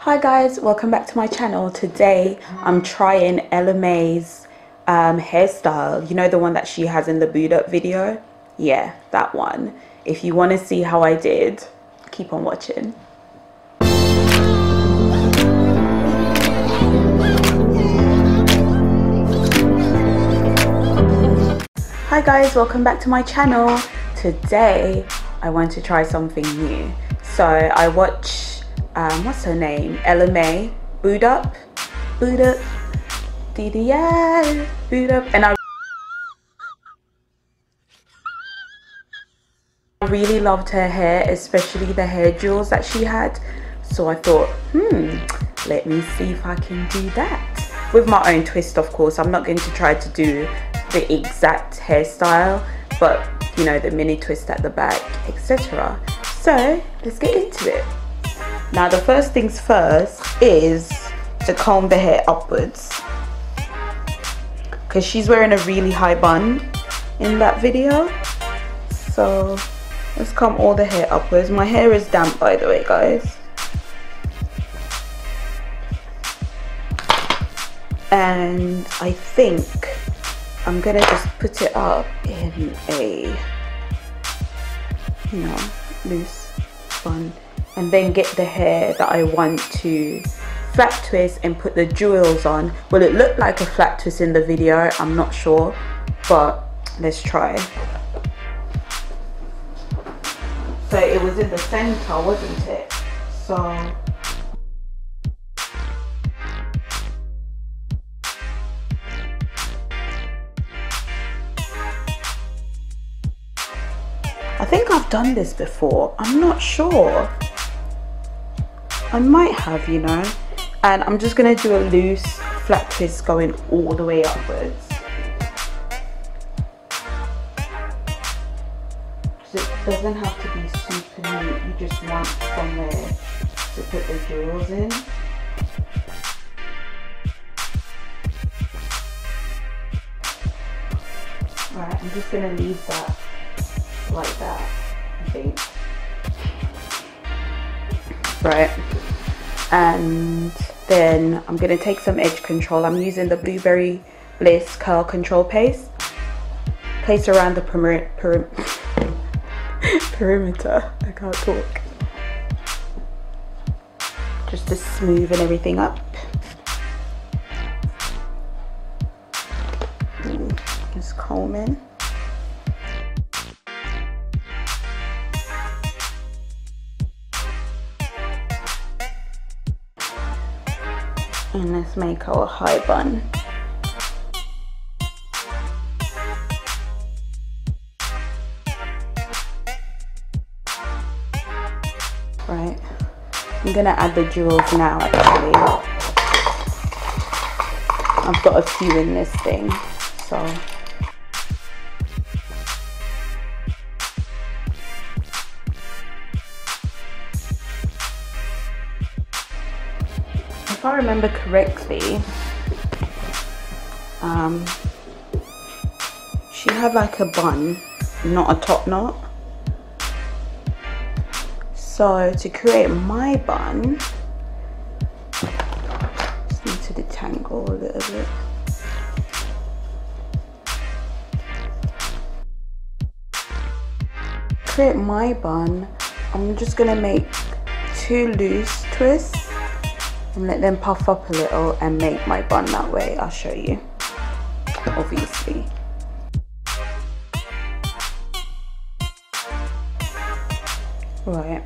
Hi guys, welcome back to my channel. Today I'm trying MAI's hairstyle. You know, the one that she has in the boot up video? Yeah, that one. If you want to see how I did, keep on watching. Hi guys, welcome back to my channel. Today I want to try something new. So I watched what's her name, MAI, boot up, DDL, boot up, and I really loved her hair, especially the hair jewels that she had. So I thought, let me see if I can do that with my own twist. Of course, I'm not going to try to do the exact hairstyle, but you know, the mini twist at the back, etc. So let's get into it. Now the first things first is to comb the hair upwards, because she's wearing a really high bun in that video. So let's comb all the hair upwards. My hair is damp, by the way, guys. And I think I'm gonna just put it up in a, you know, loose bun, and then get the hair that I want to flat twist and put the jewels on. Will it look like a flat twist in the video? I'm not sure, but let's try. So it was in the center, wasn't it? So I think I've done this before. I'm not sure. I might have, you know. And I'm just gonna do a loose flat twist going all the way upwards. So it doesn't have to be super neat. You just want somewhere to put the jewels in. Right, I'm just gonna leave that like that, I think. Right, and then I'm gonna take some edge control. I'm using the Blueberry Bliss curl control paste. Place around the perimeter. I can't talk. Just to smoothen everything up. Just comb in. And let's make our high bun. Right, I'm gonna add the jewels now. Actually, I've got a few in this thing, so if I remember correctly, she had like a bun, not a top knot. So to create my bun, just need to detangle a little bit. Create my bun, I'm just gonna make 2 loose twists and let them puff up a little and make my bun that way. I'll show you, obviously. Right,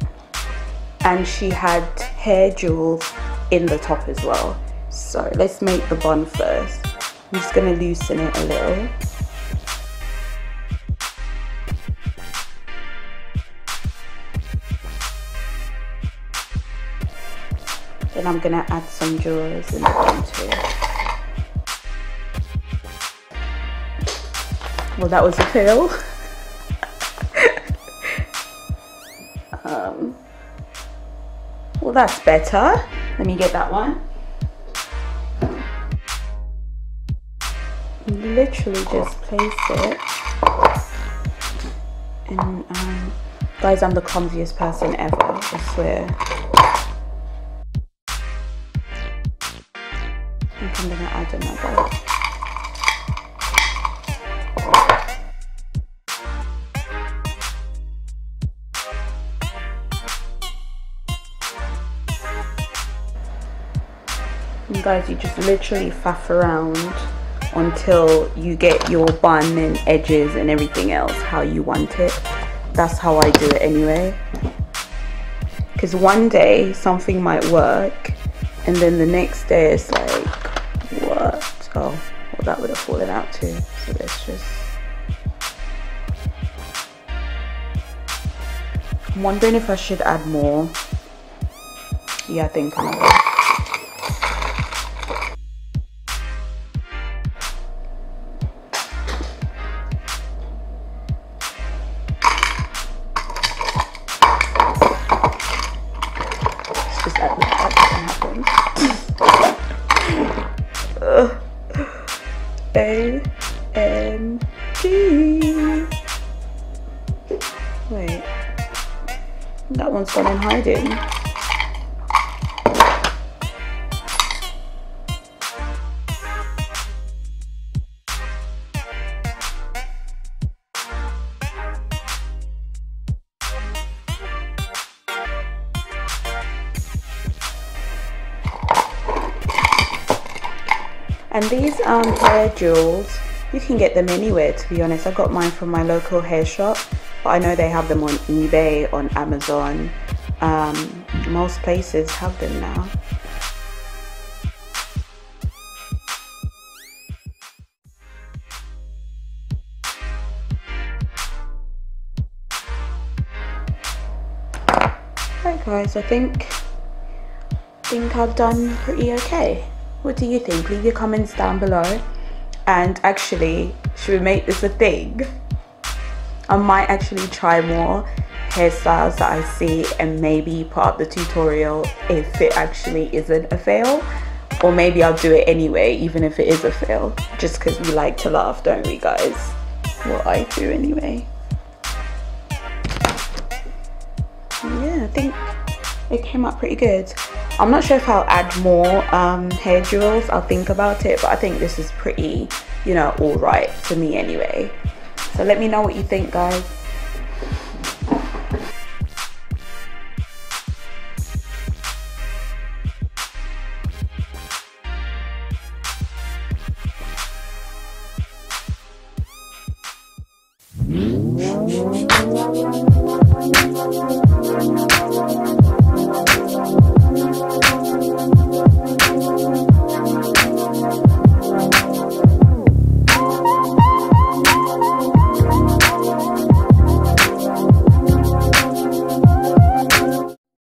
and she had hair jewels in the top as well. So let's make the bun first. I'm just gonna loosen it a little. Then I'm gonna add some jewels in the bun too. Well, that was a fail. Well, that's better. Let me get that one. Literally just place it. And guys, I'm the clumsiest person ever, I swear. I'm gonna add another. And guys, you just literally faff around until you get your bun and edges and everything else how you want it. That's how I do it anyway, because one day something might work and then the next day it's like, what? Oh, well, that would have fallen out too. So let's just, I'm wondering if I should add more. Yeah, I think I will. OMG. Wait, that one's gone in hiding. And these hair jewels, you can get them anywhere, to be honest. I got mine from my local hair shop, but I know they have them on eBay, on Amazon. Most places have them now. Right guys, I think I've done pretty okay. What do you think? Leave your comments down below. And actually, should we make this a thing? I might actually try more hairstyles that I see and maybe put up the tutorial if it actually isn't a fail. Or maybe I'll do it anyway, even if it is a fail. Just because we like to laugh, don't we guys? Well, I do anyway. Yeah, I think it came out pretty good. I'm not sure if I'll add more hair jewels. I'll think about it, but I think this is pretty, you know, all right to me anyway. So let me know what you think, guys.